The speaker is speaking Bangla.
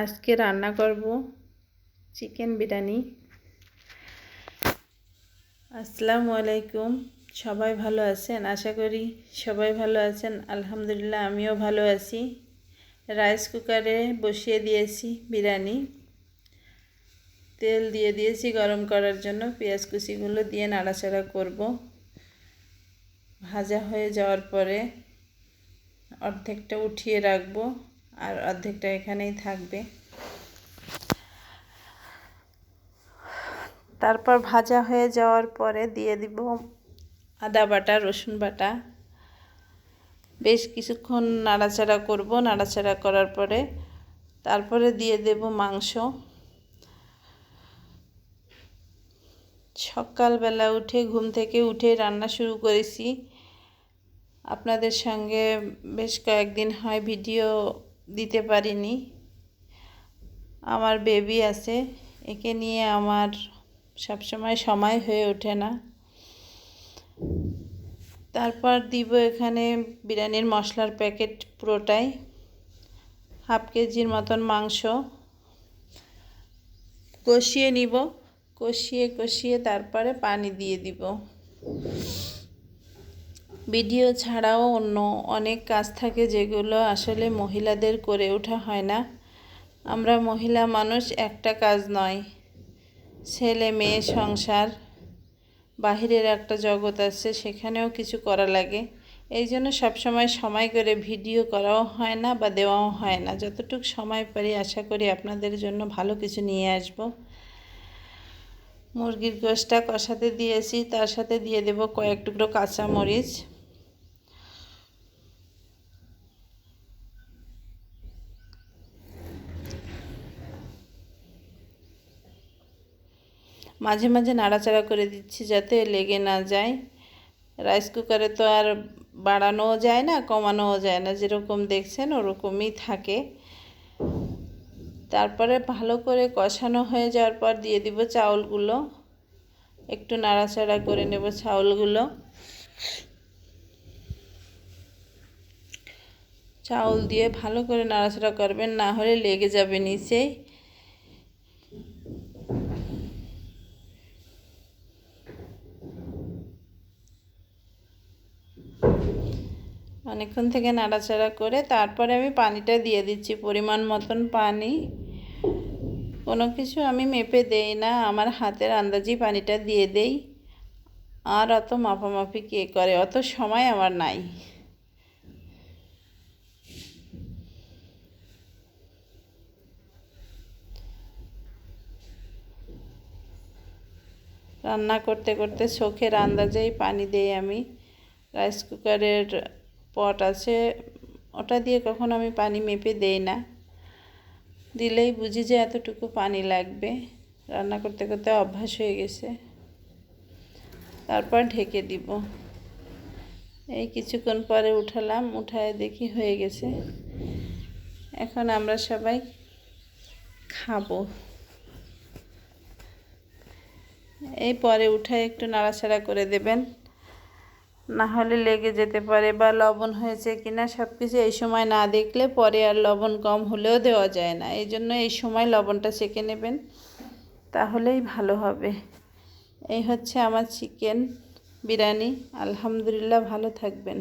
আজকে রান্না করব চিকেন বিরিয়ানি। আসসালামু আলাইকুম। সবাই ভালো আছেন? আশা করি সবাই ভালো আছেন। আলহামদুলিল্লাহ আমিও ভালো আছি। রাইস কুকারে বসিয়ে দিয়েছি বিরিয়ানি। তেল দিয়ে দিয়েছি গরম করার জন্য। পেঁয়াজ কুচিগুলো দিয়ে নাড়াচাড়া করব। ভাজা হয়ে যাওয়ার পরে অর্ধেকটা উঠিয়ে রাখবো আর অর্ধেকটা এখানেই থাকবে। তারপর ভাজা হয়ে যাওয়ার পরে দিয়ে দিব আদা বাটা, রসুন বাটা। বেশ কিছুক্ষণ নাড়াচাড়া করব। নাড়াচাড়া করার পরে তারপরে দিয়ে দেব মাংস। সকালবেলা ঘুম থেকে উঠে রান্না শুরু করেছি। আপনাদের সঙ্গে বেশ কয়েকদিন হয় ভিডিও দিতে পারিনি। আমার বেবি আছে, একে নিয়ে আমার সবসময় সময় হয়ে ওঠে না। তারপর দিব এখানে বিরিয়ানির মশলার প্যাকেট পুরোটাই, হাফ কেজির মতন মাংস কষিয়ে নিব। কষিয়ে তারপরে পানি দিয়ে দিব। ভিডিও ছাড়াও অন্য অনেক কাজ থাকে যেগুলো আসলে মহিলাদের করে ওঠা হয় না। আমরা মহিলা মানুষ, একটা কাজ নয়, ছেলে মেয়ে, সংসার, বাহিরের একটা জগৎ আছে, সেখানেও কিছু করা লাগে। এই জন্য সবসময় সময় করে ভিডিও করাও হয় না বা দেওয়াও হয় না। যতটুকু সময় পারি আশা করি আপনাদের জন্য ভালো কিছু নিয়ে আসব। মুরগির গোশটা কষাতে দিয়েছি, তার সাথে দিয়ে দেব কয়েক টুকরো কাঁচামরিচ। মাঝে মাঝে নাড়াচাড়া করে দিচ্ছি যাতে লেগে না যায়। রাইস কুকারে তো আর বাড়ানোও যায় না, কমানোও যায় না, যেরকম দেখছেন ওরকমই থাকে। তারপরে ভালো করে কষানো হয়ে যাওয়ার পর দিয়ে দিব চাউলগুলো। একটু নাড়াচাড়া করে নেব চাউলগুলো। চাউল দিয়ে ভালো করে নাড়াচাড়া করবেন, না হলে লেগে যাবে নিচেই। অনেকক্ষণ থেকে নাড়াচাড়া করে তারপরে আমি পানিটা দিয়ে দিচ্ছি, পরিমাণ মতন পানি। কোনো কিছু আমি মেপে দেই না, আমার হাতের আন্দাজেই পানিটা দিয়ে দেই। আর অত মাপামাপি কে করে, অত সময় আমার নাই। রান্না করতে করতে চোখের আন্দাজেই পানি দেই আমি। রাইস কুকারের পট আছে, ওটা দিয়ে কখনো আমি পানি মেপে দেই না। দিলেই বুঝি যে এতটুকু পানি লাগবে। রান্না করতে করতে অভ্যাস হয়ে গেছে। তারপর ঢেকে দিব। এই কিছুক্ষণ পরে উঠালাম, উঠায় দেখি হয়ে গেছে। এখন আমরা সবাই খাবো। এই পরে উঠায় একটু নাড়াচাড়া করে দেবেন, না হলে লেগে যেতে পারে, বা লবণ হয়েছে কিনা সব কিছু এই সময় না দেখলে পরে আর লবণ কম হলেও দেওয়া যায় না। এই জন্য এই সময় লবণটা চেখে নেবেন, তাহলেই ভালো হবে। এই হচ্ছে আমার চিকেন বিরিয়ানি। আলহামদুলিল্লাহ, ভালো থাকবেন।